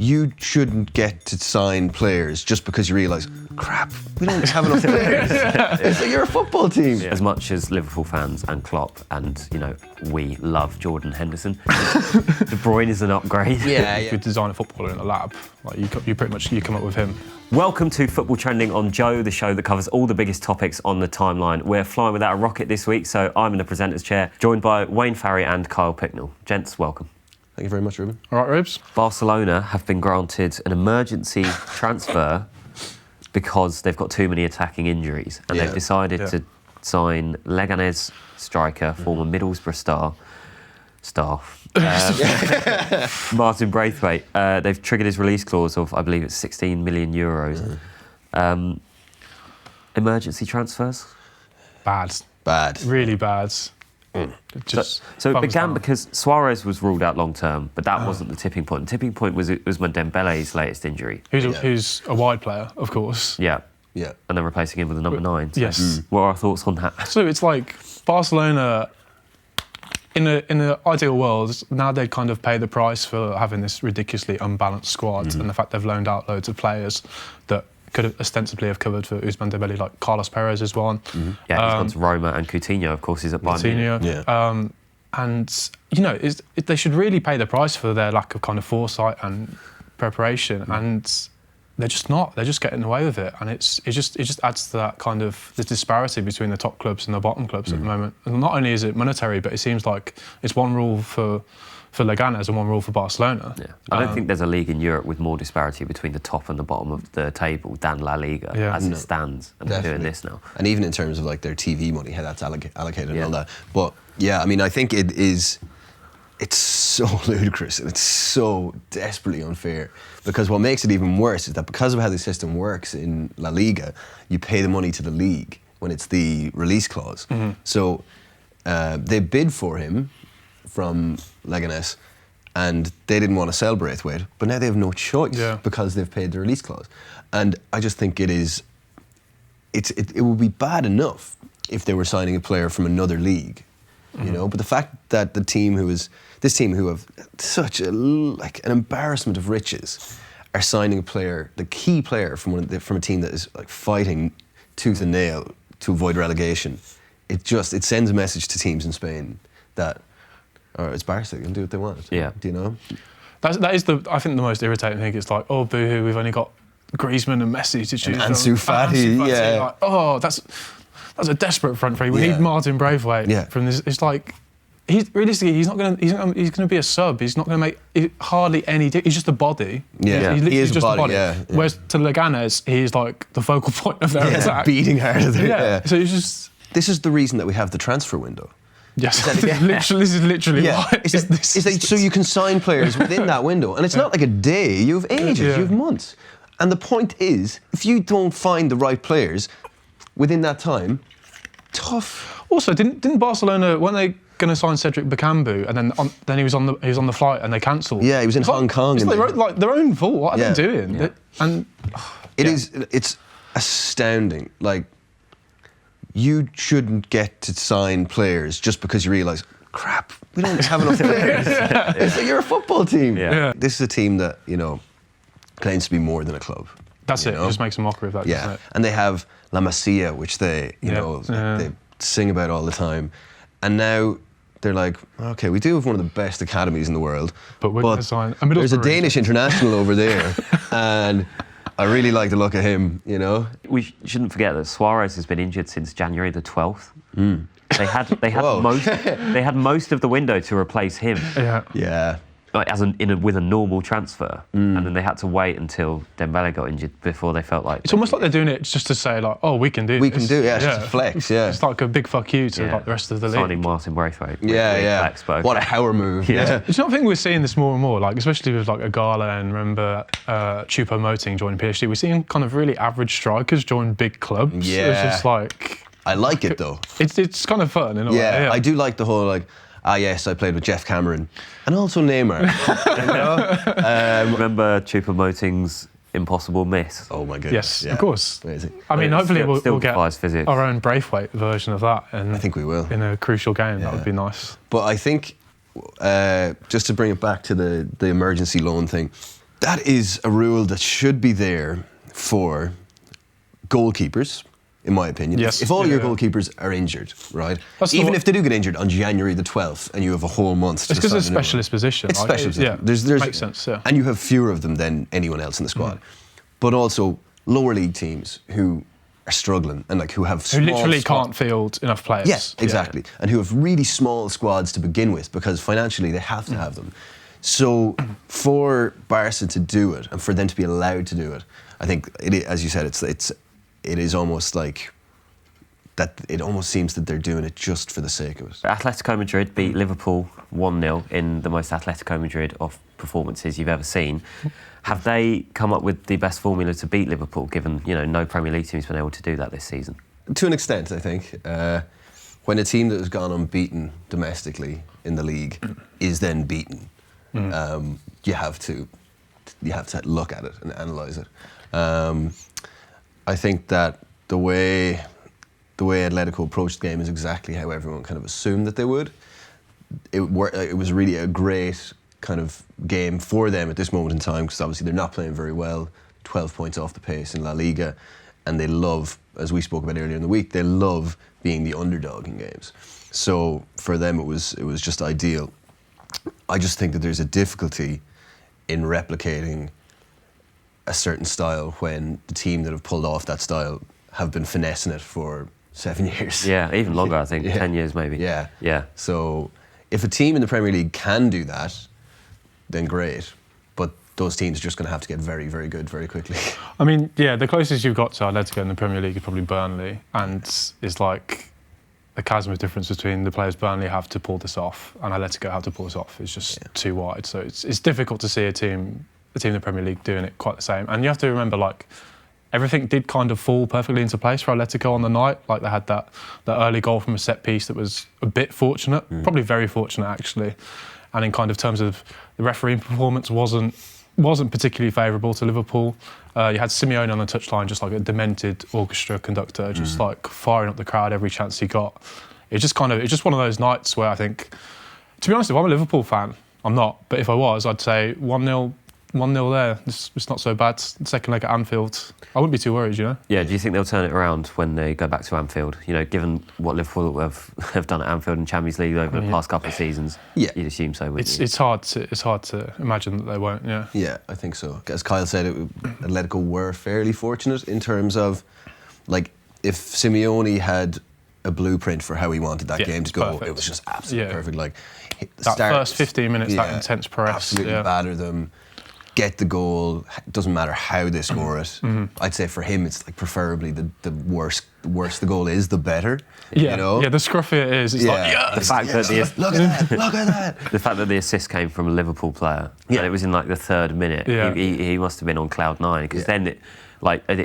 you shouldn't get to sign players just because you realise, crap, we don't have enough players. It's like you're a football team. As much as Liverpool fans and Klopp and, we love Jordan Henderson, De Bruyne is an upgrade. If you design a footballer in a lab, like you pretty much come up with him. Welcome to Football Trending on Joe, the show that covers all the biggest topics on the timeline. We're flying without a rocket this week, so I'm in the presenter's chair, joined by Wayne Farry and Kyle Picknell. Gents, welcome. Thank you very much, Reuben. All right, Rubes. Barcelona have been granted an emergency transfer because they've got too many attacking injuries, and they've decided to sign Leganés striker, former Middlesbrough star, Martin Braithwaite. They've triggered his release clause of, I believe it's 16 million euros. Emergency transfers? Bad. Really bad. So it began because Suarez was ruled out long term, but that wasn't the tipping point. The tipping point was when Dembele's latest injury. Who's a wide player, of course. Yeah. Yeah. And then replacing him with a number 9. So Yes. What are our thoughts on that? So it's like Barcelona, in an ideal world, now they kind of pay the price for having this ridiculously unbalanced squad, and the fact they've loaned out loads of players that could have ostensibly have covered for Ousmane Dembele, like Carlos Perez is one. Yeah, he's gone to Roma, and Coutinho, of course, is at Bayern Munich. Coutinho. And, they should really pay the price for their lack of kind of foresight and preparation, and they're just not. They're just getting away with it, and it just adds to that kind of the disparity between the top clubs and the bottom clubs at the moment. And not only is it monetary, but it seems like it's one rule for Leganés and one rule for Barcelona. Yeah. I don't think there's a league in Europe with more disparity between the top and the bottom of the table than La Liga as it stands, and they're doing this now. And even in terms of like their TV money, how that's allocated and all that. But yeah, I mean, I think it's so ludicrous and it's so desperately unfair, because what makes it even worse is that because of how the system works in La Liga, you pay the money to the league when it's the release clause. So they bid for him from Leganés, and they didn't want to sell Braithwaite, but now they have no choice because they've paid the release clause. And I just think it would be bad enough if they were signing a player from another league, but the fact that this team who have such an embarrassment of riches are signing a player, the key player from a team that is like fighting tooth and nail to avoid relegation, it sends a message to teams in Spain that it's Barca, they can do what they want. Yeah. Do you know? That is I think the most irritating thing. It's like, oh, boo-hoo, we've only got Griezmann and Messi to choose from. Ansu Fati, yeah. Like, oh, that's a desperate front three. We need Martin Braithwaite from this. It's like, he's not gonna be a sub. He's not gonna make hardly any. He's just a body. Yeah, he's just a body. Yeah. Whereas to Leganés, he's like the focal point of their attack. Beating harder than So it's just. This is the reason that we have the transfer window. Yes, this is literally why. So you can sign players within that window, and it's not like a day. You have ages, you have months, and the point is, if you don't find the right players within that time, tough. Also, didn't Barcelona, weren't they going to sign Cedric Bakambu, and then he was on the flight and they cancelled? Yeah, he was in Hong Kong. It's their own fault. What are they doing? Yeah. It's astounding. Like, you shouldn't get to sign players just because you realise, crap, we don't have enough players. It's like you're a football team. Yeah. This is a team that, claims to be more than a club. That's it. It just makes a mockery of that, doesn't it? And they have La Masia, which they, they sing about all the time. And now they're like, okay, we do have one of the best academies in the world, but we're going to sign a Middlesbrough. There's a Danish international over there, and I really like the look of him, We shouldn't forget that Suarez has been injured since January the 12th. They had most of the window to replace him. Yeah. Like with a normal transfer, and then they had to wait until Dembele got injured before they felt like... It's almost like they're doing it just to say, like, oh, we can do this. We can do it, it's just a flex, It's like a big fuck you to like the rest of the league. Signing Martin Braithwaite. Flex, what a power move. Yeah. It's not a thing we're seeing this more and more, like especially with like Agala and remember Choupo-Moting joining PSG. We're seeing kind of really average strikers join big clubs. Yeah. It's just like... I like it though. It's kind of fun in a way. Yeah, I do like the whole like, yes, I played with Jeff Cameron and also Neymar. Remember Choupo-Moting's impossible miss? Oh my goodness! Yes, of course. Amazing. I mean, hopefully we'll get physics. our own Braithwaite version of that. And I think we will in a crucial game. That would be nice. But I think just to bring it back to the emergency loan thing, That is a rule that should be there for goalkeepers, in my opinion. Yes. If all your goalkeepers are injured, right? Even if they do get injured on January the 12th and you have a whole month to it's because sign it's a specialist position. It's specialist. Yeah, There's, makes sense, yeah. And you have fewer of them than anyone else in the squad. But also lower league teams who are struggling and like who have small literally can't field enough players. Yes, exactly. Yeah. And who have really small squads to begin with because financially they have to have them. So for Barca to do it and for them to be allowed to do it, I think, as you said, it is almost like that. It almost seems that they're doing it just for the sake of it. Atletico Madrid beat Liverpool 1-0 in the most Atletico Madrid of performances you've ever seen. Have they come up with the best formula to beat Liverpool, given no Premier League team's been able to do that this season? To an extent, I think. When a team that has gone unbeaten domestically in the league is then beaten, you have to look at it and analyse it. I think that the way Atletico approached the game is exactly how everyone kind of assumed that they would. It was really a great kind of game for them at this moment in time because obviously they're not playing very well, 12 points off the pace in La Liga, and they love, as we spoke about earlier in the week, they love being the underdog in games. So for them it was just ideal. I just think that there's a difficulty in replicating a certain style when the team that have pulled off that style have been finessing it for 7 years. Yeah, even longer, I think, 10 years maybe. Yeah. So if a team in the Premier League can do that, then great. But those teams are just going to have to get very, very good very quickly. I mean, yeah, the closest you've got to Atletico in the Premier League is probably Burnley, and it's like the chasm of difference between the players Burnley have to pull this off and Atletico have to pull this off is just too wide. So it's difficult to see a team in the Premier League doing it quite the same. And you have to remember, like, everything did kind of fall perfectly into place for Atletico on the night. Like, they had that early goal from a set piece that was a bit fortunate, probably very fortunate actually. And in kind of terms of the refereeing performance wasn't particularly favourable to Liverpool. You had Simeone on the touchline, just like a demented orchestra conductor, just like firing up the crowd every chance he got. It's just one of those nights where I think, to be honest, if I'm a Liverpool fan, I'm not, but if I was, I'd say 1-0 there. It's not so bad. Second leg at Anfield, I wouldn't be too worried, Yeah, do you think they'll turn it around when they go back to Anfield? Given what Liverpool have done at Anfield in Champions League over the past couple of seasons, you'd assume so, wouldn't you? It's hard to imagine that they won't, yeah. Yeah, I think so. As Kyle said, Atletico were fairly fortunate in terms of, like, if Simeone had a blueprint for how he wanted that game to go, perfect. It was just absolutely perfect. Like, first 15 minutes, that intense press. Absolutely batter them. Get the goal. It doesn't matter how they score it. I'd say for him, it's like preferably the worse the goal is, the better. Yeah, the scruffier it is. It's like, yes! The fact that look at that. The fact that the assist came from a Liverpool player, and it was in like the 3rd minute. Yeah. He must have been on cloud 9 because then he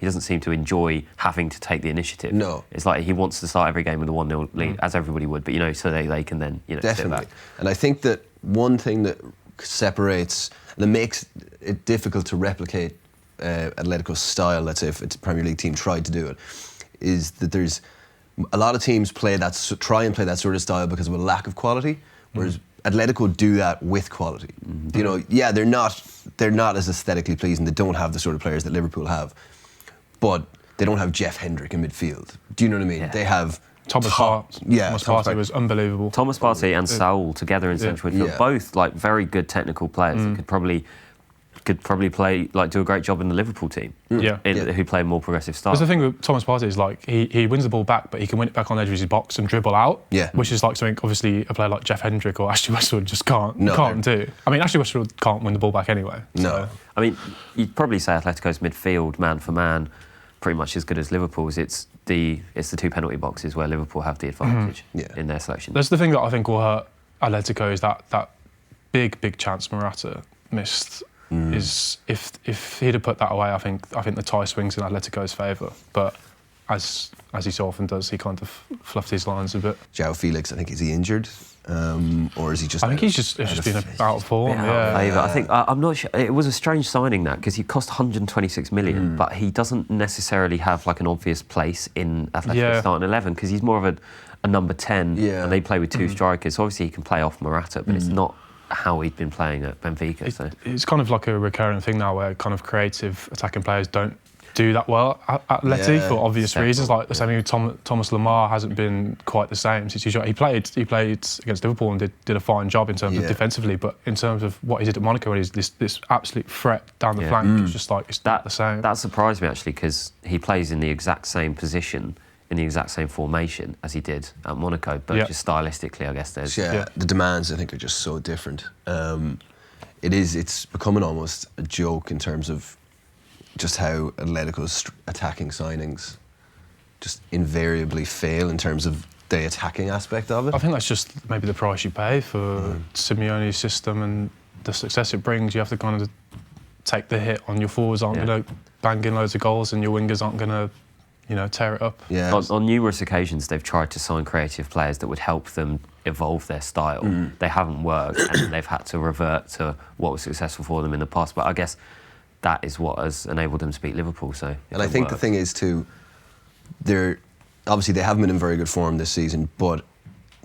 doesn't seem to enjoy having to take the initiative. No, it's like he wants to start every game with a 1-0 lead, as everybody would. But so they can then definitely. sit back. And I think that one thing that separates and it makes it difficult to replicate Atletico's style, let's say if it's a Premier League team tried to do it, is that there's a lot of teams try and play that sort of style because of a lack of quality, whereas Atletico do that with quality. They're not as aesthetically pleasing, they don't have the sort of players that Liverpool have, but they don't have Jeff Hendrick in midfield. Do you know what I mean? They have Thomas Partey was unbelievable. Thomas Partey and Saul together in central midfield, both like very good technical players that could probably play, like, do a great job in the Liverpool team. Who play a more progressive style. Because the thing with Thomas Partey is, like, he wins the ball back, but he can win it back on the edge of his box and dribble out. Which is like something obviously a player like Jeff Hendrick or Ashley Westwood just can't do. I mean, Ashley Westwood can't win the ball back anyway. No. I mean, you'd probably say Atletico's midfield, man for man, pretty much as good as Liverpool's. It's the 2 penalty boxes where Liverpool have the advantage in their selection. That's the thing that I think will hurt Atletico is that big chance Morata missed. Is if he'd have put that away, I think the tie swings in Atletico's favour. But as he so often does, he kind of fluffed his lines a bit. João Felix, I think, is he injured? Or is he just? I think he's just been out of form. I think I'm not sure. It was a strange signing that because he cost 126 million, but he doesn't necessarily have like an obvious place in Atletico's starting 11 because he's more of a number 10, and they play with 2 strikers. So obviously he can play off Morata, but it's not how he'd been playing at Benfica. So it's kind of like a recurring thing now where kind of creative attacking players don't do that well at Atleti for obvious reasons. Like the same with Thomas Lemar hasn't been quite the same since he played against Liverpool and did a fine job in terms of defensively, but in terms of what he did at Monaco, he's this absolute threat down the flank. It's just like it's not the same. That surprised me actually, because he plays in the exact same position, in the exact same formation as he did at Monaco, but just stylistically, I guess there's the demands I think are just so different. It's becoming almost a joke in terms of just how Atletico's attacking signings just invariably fail in terms of the attacking aspect of it. I think that's just maybe the price you pay for Simeone's system and the success it brings. You have to kind of take the hit on your forwards aren't going to bang in loads of goals and your wingers aren't going to tear it up. Yeah. On numerous occasions, they've tried to sign creative players that would help them evolve their style. They haven't worked, and they've had to revert to what was successful for them in the past. But I guess that is what has enabled them to beat Liverpool. So, and I think the thing is too, obviously they haven't been in very good form this season, but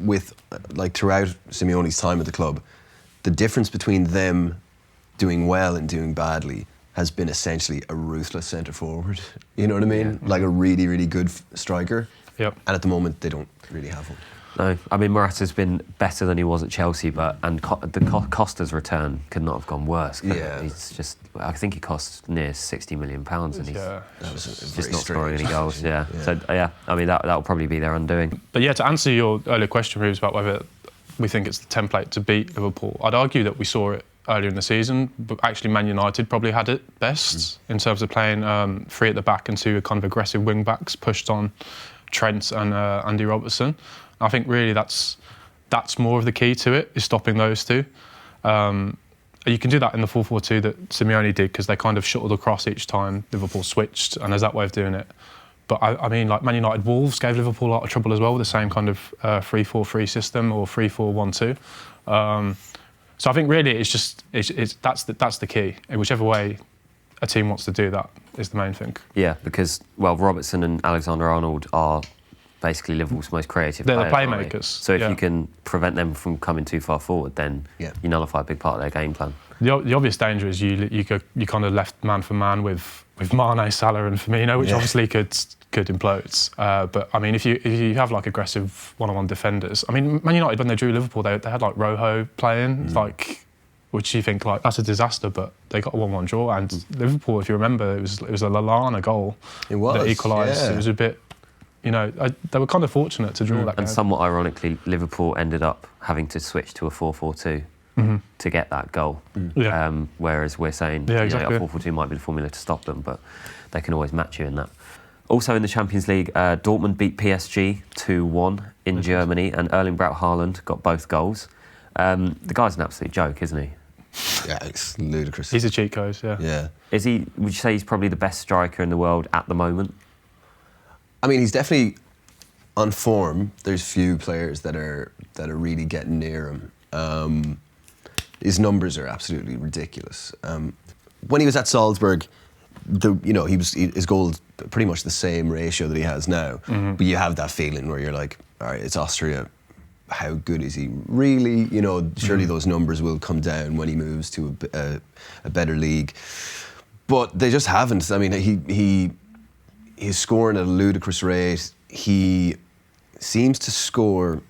with throughout Simeone's time at the club, the difference between them doing well and doing badly has been essentially a ruthless centre forward. You know what I mean? Like a really, really good striker. Yep. And at the moment, they don't really have one. No, I mean Morata's been better than he was at Chelsea, but Costa's return could not have gone worse. He's just, I think he cost near £60 million, and he's just not scoring any goals. So I mean that'll probably be their undoing. But to answer your earlier question, Rubes, about whether we think it's the template to beat Liverpool, I'd argue that we saw it earlier in the season, but actually Man United probably had it best in terms of playing three at the back and two kind of aggressive wing backs pushed on Trent and Andy Robertson. I think really that's more of the key to it, is stopping those two. You can do that in the 4-4-2 that Simeone did, because they kind of shuttled across each time Liverpool switched, and there's that way of doing it. But I mean, like Man United Wolves gave Liverpool a lot of trouble as well with the same kind of 3-4-3 system or 3-4-1-2. So I think really that's the key. In whichever way a team wants to do that is the main thing. Yeah, because Robertson and Alexander-Arnold are basically Liverpool's most creative players. They're the playmakers. So if you can prevent them from coming too far forward, then you nullify a big part of their game plan. The obvious danger is you kind of left man for man with Mane, Salah and Firmino, which obviously could implode. But I mean, if you have like aggressive one-on-one defenders, I mean, Man United when they drew Liverpool, they had like Rojo playing, which you think like that's a disaster, but they got a 1-1 draw. And Liverpool, if you remember, it was a Lallana goal that equalised. It was a bit. They were kind of fortunate to draw that game. And somewhat ironically, Liverpool ended up having to switch to a 4-4-2 to get that goal. Whereas we're saying a 4-4-2 might be the formula to stop them, but they can always match you in that. Also in the Champions League, Dortmund beat PSG 2-1 in Germany, and Erling Braut Haaland got both goals. The guy's an absolute joke, isn't he? Yeah, it's ludicrous. He's a cheat code, Yeah. Would you say he's probably the best striker in the world at the moment? I mean, he's definitely on form. There's few players that are really getting near him. His numbers are absolutely ridiculous. When he was at Salzburg, his goals pretty much the same ratio that he has now. But you have that feeling where you're like, all right, it's Austria. How good is he really? Surely those numbers will come down when he moves to a better league. But they just haven't. I mean, he's scoring at a ludicrous rate. He seems to score.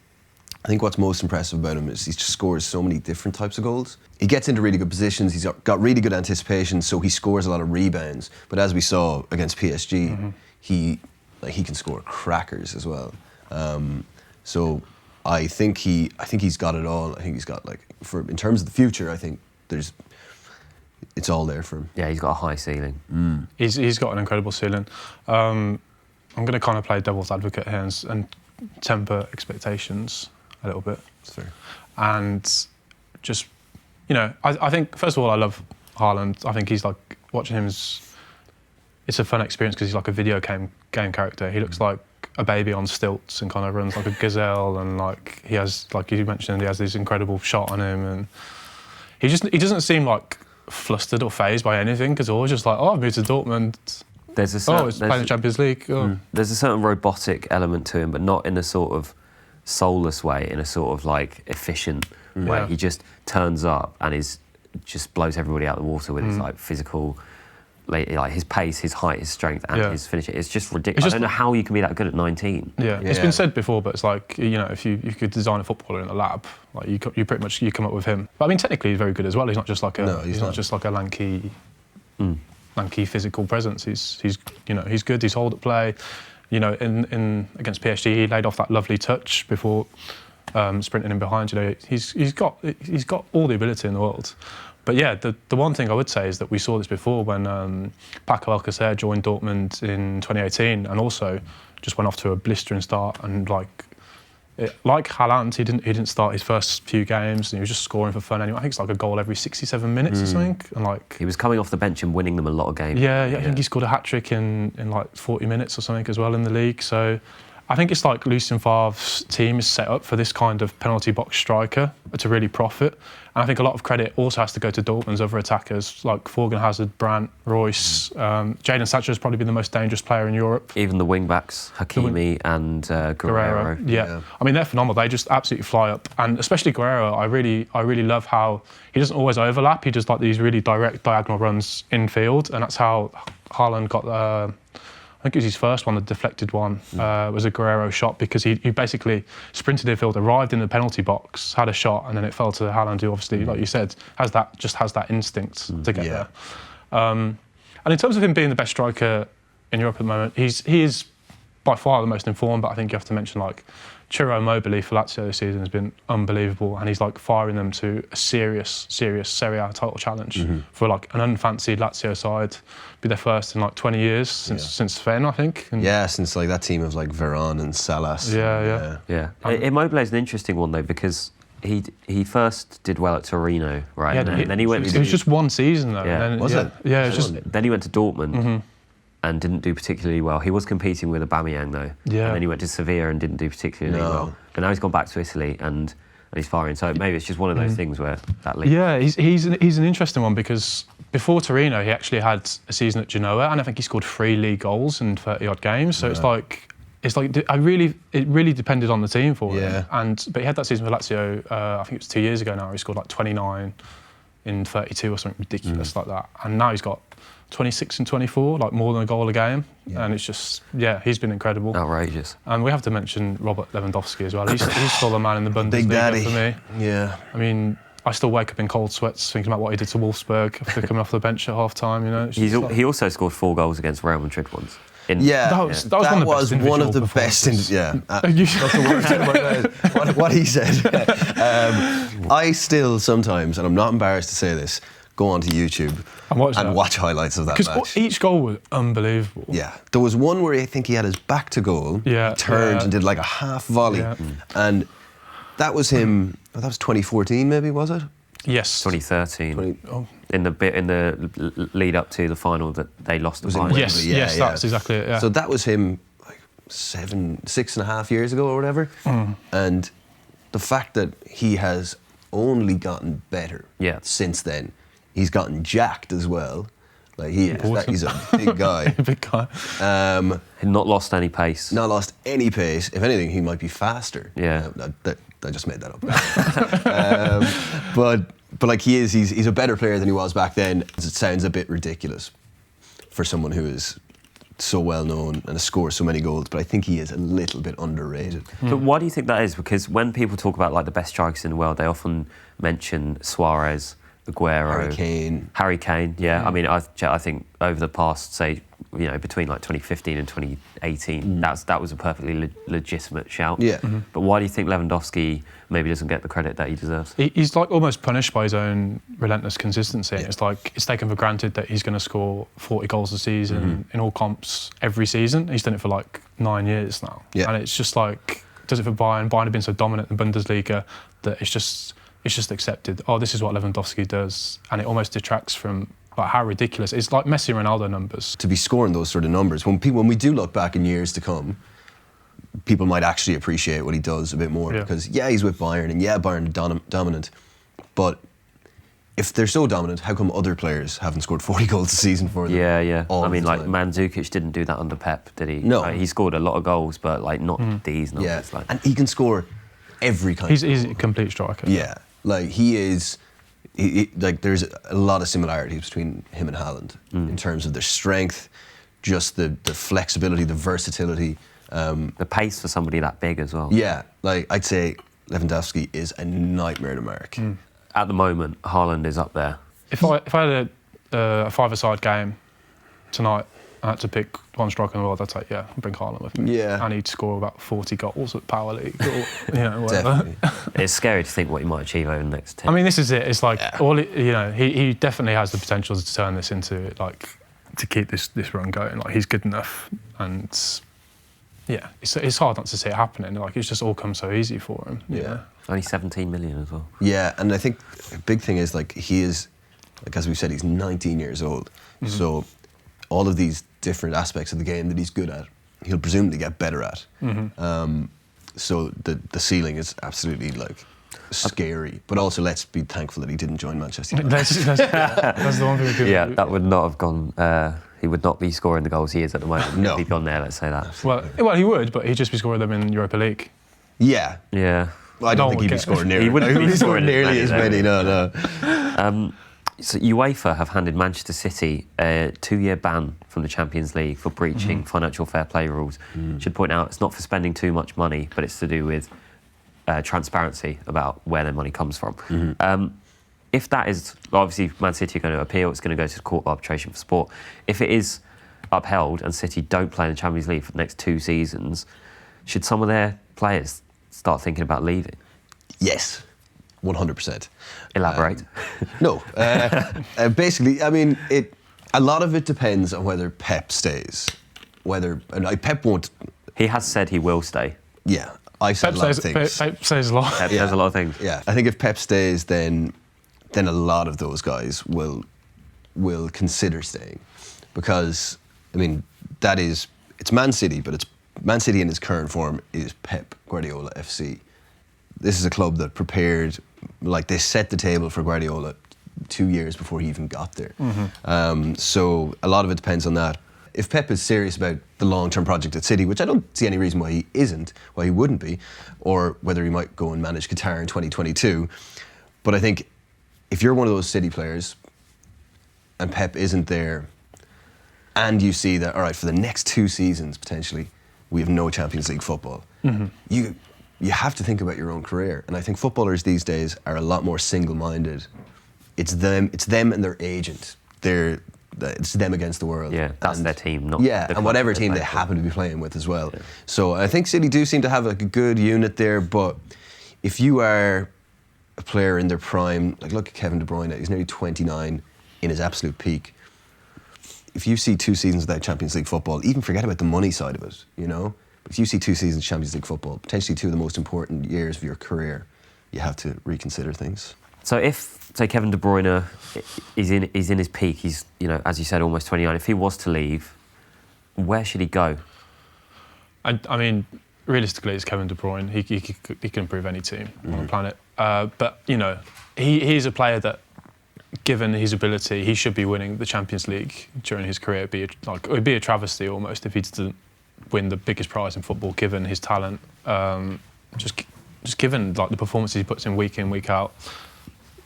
I think what's most impressive about him is he just scores so many different types of goals. He gets into really good positions. He's got really good anticipation, so he scores a lot of rebounds. But as we saw against PSG, he can score crackers as well. So I think he's got it all. I think he's got in terms of the future. I think it's all there for him. Yeah, he's got a high ceiling. He's got an incredible ceiling. I'm going to kind of play devil's advocate here and temper expectations a little bit. That's fair. And just, I think, first of all, I love Haaland. I think he's like, watching him it's a fun experience because he's like a video game character. He looks like a baby on stilts and kind of runs like a gazelle, and like he has, like you mentioned, he has this incredible shot on him, and he doesn't seem like flustered or fazed by anything, because always just like, I've moved to Dortmund. It's playing the Champions League. There's a certain robotic element to him, but not in a sort of soulless way, in a sort of like efficient where he just turns up and just blows everybody out of the water with his like physical, like his pace, his height, his strength, and his finishing. It's just ridiculous. I don't know how you can be that good at 19. Yeah, it's been said before, but it's like, you know, if you could design a footballer in a lab, like you pretty much come up with him. But I mean, technically, he's very good as well. He's not just like he's not just like a lanky physical presence. He's you know, he's good. He's hold at play. You know, in against PSG, he laid off that lovely touch before sprinting in behind. You know, he's got all the ability in the world. But yeah, the one thing I would say is that we saw this before when Paco Alcacer joined Dortmund in 2018, and also just went off to a blistering start. And like Haaland, he didn't start his first few games, and he was just scoring for fun anyway. I think it's like a goal every 67 minutes or something. And like he was coming off the bench and winning them a lot of games. Yeah, I think he scored a hat-trick in like 40 minutes or something as well in the league. So I think it's like Lucien Favre's team is set up for this kind of penalty box striker to really profit. And I think a lot of credit also has to go to Dortmund's other attackers like Thorgan Hazard, Brandt, Royce. Jadon Sancho has probably been the most dangerous player in Europe. Even the wing-backs, Hakimi and Guerrero. Yeah. I mean, they're phenomenal. They just absolutely fly up. And especially Guerrero, I really love how he doesn't always overlap. He does like these really direct diagonal runs infield. And that's how Haaland got I think it was his first one, the deflected one, was a Guerrero shot, because he basically sprinted infield, arrived in the penalty box, had a shot, and then it fell to Haaland, who obviously, like you said, has that instinct to get there. And in terms of him being the best striker in Europe at the moment, he is by far the most informed, but I think you have to mention like Ciro Immobile for Lazio this season has been unbelievable, and he's like firing them to a serious Serie A title challenge for like an unfancied Lazio side. Be their first in like 20 years since Sven, I think. And since like that team of like Varane and Salas. Yeah. Immobile is an interesting one though, because he first did well at Torino, right? Yeah, and then he went. It was just one season though. Yeah. And then, was it? Yeah, it was just. Then he went to Dortmund. And didn't do particularly well. He was competing with Aubameyang though. Yeah. And then he went to Sevilla and didn't do particularly well. But now he's gone back to Italy and he's firing. So maybe it's just one of those things where that league. Yeah, he's an interesting one, because before Torino he actually had a season at Genoa, and I think he scored 3 league goals in 30 odd games. So it's like it really depended on the team for him. But he had that season with Lazio. I think it was 2 years ago now. He scored like 29 in 32 or something ridiculous like that. And now he's got 26 and 24, like more than a goal a game. And it's just, he's been incredible. Outrageous. And we have to mention Robert Lewandowski as well. He's still the man in the Bundesliga Big Daddy for me. Yeah. I mean, I still wake up in cold sweats thinking about what he did to Wolfsburg after coming off the bench at half-time, you know. He also scored 4 goals against Real Madrid once. That was one of the best. What he said. I still sometimes, and I'm not embarrassed to say this, go onto YouTube and watch highlights of that match. Because each goal was unbelievable. Yeah. There was one where I think he had his back to goal, turned and did like a half volley. Yeah. And that was him, that was 2014 maybe, was it? Yes. 2013. In the lead up to the final that they lost the final. Yes, that's exactly it. Yeah. So that was him like 6.5 years ago or whatever. And the fact that he has only gotten better since then. He's gotten jacked as well. Like he's a big guy. Big guy. Not lost any pace. Not lost any pace. If anything, he might be faster. Yeah. I just made that up. But like he's a better player than he was back then. It sounds a bit ridiculous for someone who is so well known and has scored so many goals, but I think he is a little bit underrated. But why do you think that is? Because when people talk about like the best strikers in the world, they often mention Suarez, Aguero, Harry Kane. I mean, I think over the past, say, you know, between like 2015 and 2018, that was a perfectly legitimate shout. Yeah. But why do you think Lewandowski maybe doesn't get the credit that he deserves? He's like almost punished by his own relentless consistency. It's like it's taken for granted that he's going to score 40 goals a season in all comps every season. He's done it for like 9 years now. And it's just like, does it for Bayern. Bayern have been so dominant in the Bundesliga that it's just accepted. Oh, this is what Lewandowski does, and it almost detracts from like how ridiculous. It's like Messi and Ronaldo numbers. To be scoring those sort of numbers, when we do look back in years to come, people might actually appreciate what he does a bit more because he's with Bayern and Bayern are dominant, but if they're so dominant, how come other players haven't scored 40 goals a season for them? I mean, like Mandzukic didn't do that under Pep, did he? No, he scored a lot of goals, but like not these numbers. And he can score every kind. He's a complete striker. Yeah. Like like there's a lot of similarities between him and Haaland in terms of their strength, just the flexibility, the versatility. The pace for somebody that big as well. Yeah, like I'd say Lewandowski is a nightmare to mark. At the moment, Haaland is up there. If I had a five-a-side game tonight, I had to pick one striker in the world, I'd say, I'll bring Haaland with me. Yeah. And he'd score about 40 goals at Power League or, whatever. It's scary to think what he might achieve over the next 10. I mean, this is it. It's like, he definitely has the potential to turn this into, like, to keep this run going. Like, he's good enough. And, it's hard not to see it happening. Like, it's just all come so easy for him. Yeah. Only 17 million as well. Yeah, and I think a big thing is, like, he is, like, as we said, he's 19 years old. So all of these different aspects of the game that he's good at, he'll presumably get better at. So the ceiling is absolutely, like, scary. But also, let's be thankful that he didn't join Manchester United. That's the one thing we could do. That would not have gone... he would not be scoring the goals he is at the moment. No. If he'd gone there, let's say that. Well, he would, but he'd just be scoring them in Europa League. Yeah. Yeah. Well, I don't think he'd be scoring nearly. He wouldn't be scoring nearly as many. No. So UEFA have handed Manchester City a 2-year ban from the Champions League for breaching financial fair play rules. Should point out it's not for spending too much money, but it's to do with transparency about where their money comes from. If that is, obviously Man City are going to appeal, it's going to go to the Court of Arbitration for Sport. If it is upheld and City don't play in the Champions League for the next 2 seasons, should some of their players start thinking about leaving? Yes, 100%. Elaborate. No. Basically, I mean, a lot of it depends on whether Pep stays. Pep won't... He has said he will stay. Yeah, I said a lot of things. Pep says a lot. Pep says a lot of things. Yeah, I think if Pep stays, then a lot of those guys will consider staying. Because, I mean, it's Man City, but it's Man City in its current form is Pep Guardiola FC. This is a club that prepared, like they set the table for Guardiola 2 years before he even got there. So a lot of it depends on that. If Pep is serious about the long-term project at City, which I don't see any reason why he isn't, why he wouldn't be, or whether he might go and manage Qatar in 2022. But I think if you're one of those City players and Pep isn't there, and you see that, all right, for the next 2 seasons, potentially, we have no Champions League football, you have to think about your own career. And I think footballers these days are a lot more single-minded. It's them and their agent. It's them against the world. Yeah, that's their team, not and whatever team they happen to be playing with as well. Yeah. So I think City do seem to have like a good unit there, but if you are a player in their prime, like look at Kevin De Bruyne, he's nearly 29 in his absolute peak. If you see 2 seasons without Champions League football, even forget about the money side of it, you know? If you see 2 seasons of Champions League football, potentially 2 of the most important years of your career, you have to reconsider things. So if, say, Kevin De Bruyne is in his peak, he's, as you said, almost 29. If he was to leave, where should he go? I mean, realistically, it's Kevin De Bruyne. He can improve any team on the planet. But, he's a player that, given his ability, he should be winning the Champions League during his career. It would be a travesty almost if he didn't win the biggest prize in football, given his talent. Just given like the performances he puts in, week out.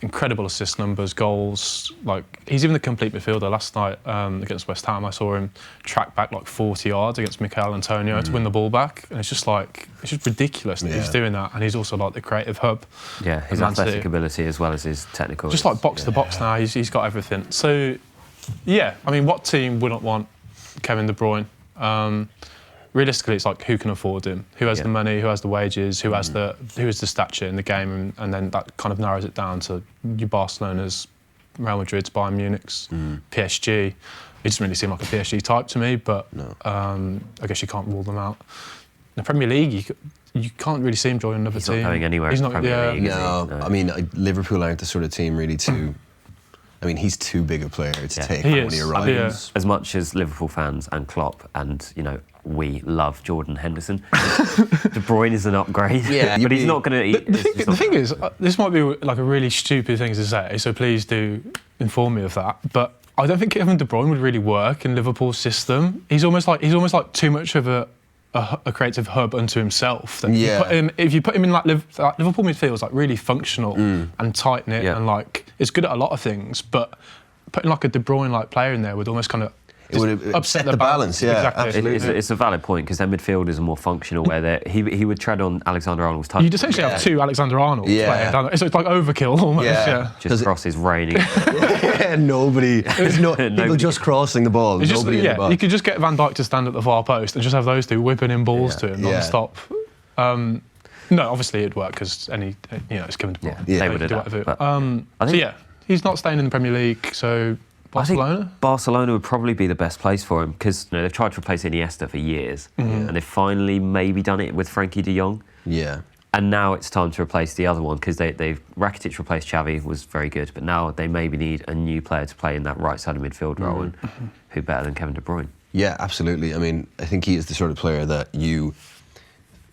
Incredible assist numbers, goals. Like he's even the complete midfielder. Last night against West Ham, I saw him track back like 40 yards against Mikel Antonio to win the ball back, and it's just ridiculous that he's doing that. And he's also like the creative hub. Yeah, his athletic ability as well as his technical. Just like box to box now, he's got everything. So, yeah, I mean, what team wouldn't want Kevin De Bruyne? Realistically, it's like who can afford him, who has the money, who has the wages, who has the stature in the game, and then that kind of narrows it down to your Barcelona's, Real Madrid's, Bayern Munich's, PSG. He doesn't really seem like a PSG type to me, but I guess you can't rule them out. In the Premier League, you can't really see him joining another team. He's not going anywhere in the Premier League. No, I mean, Liverpool aren't the sort of team really to... I mean, he's too big a player to take when he arrives. As much as Liverpool fans and Klopp and, we love Jordan Henderson, De Bruyne is an upgrade. Yeah, but he's not going to... The thing is, this might be like a really stupid thing to say, so please do inform me of that, but I don't think Kevin De Bruyne would really work in Liverpool's system. He's almost like too much of a a creative hub unto himself. That Yeah. if you put him in like Liverpool midfield is like really functional and tight knit and like it's good at a lot of things, but putting like a De Bruyne like player in there would almost kind of It would upset the balance. Yeah, exactly. absolutely. It's a valid point because their midfielders are more functional. Where he would tread on Alexander Arnold's touch. You'd essentially have two Alexander Arnold players. So it's like overkill almost. Yeah. Just crosses raining. Nobody. There's no people just crossing the ball. It's Nobody in the box. You could just get Van Dijk to stand at the far post and just have those two whipping in balls to him non-stop. No, obviously it'd work because it's Kevin De Bruyne. They would adapt. He's not staying in the Premier League, so Barcelona? I think Barcelona would probably be the best place for him because they've tried to replace Iniesta for years and they've finally maybe done it with Frankie de Jong. Yeah. And now it's time to replace the other one because Rakitic replaced Xavi, was very good, but now they maybe need a new player to play in that right side of midfield role, and who better than Kevin De Bruyne? Yeah, absolutely. I mean, I think he is the sort of player that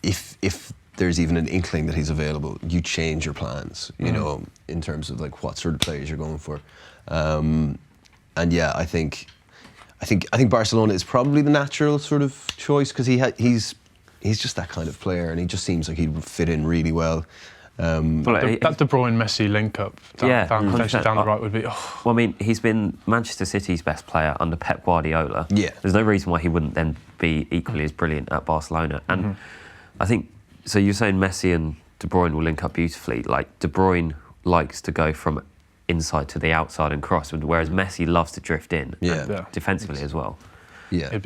if there's even an inkling that he's available, you change your plans, you know, in terms of like what sort of players you're going for. And yeah, I think Barcelona is probably the natural sort of choice because he's just that kind of player, and he just seems like he'd fit in really well. That De Bruyne Messi link up down the right would be. Oh. Well, I mean, he's been Manchester City's best player under Pep Guardiola. Yeah, there's no reason why he wouldn't then be equally as brilliant at Barcelona. And I think so. You're saying Messi and De Bruyne will link up beautifully. Like De Bruyne likes to go from inside to the outside and cross, whereas Messi loves to drift in defensively as well. Yeah, it'd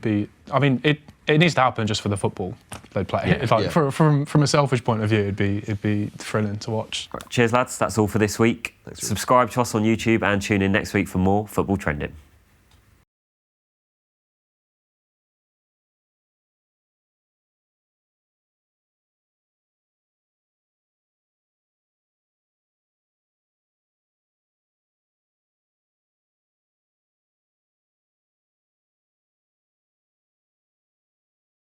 be. I mean, it needs to happen just for the football they play. It's like from a selfish point of view, it'd be thrilling to watch. Right, cheers, lads. That's all for this week. Subscribe to us on YouTube and tune in next week for more Football Trending.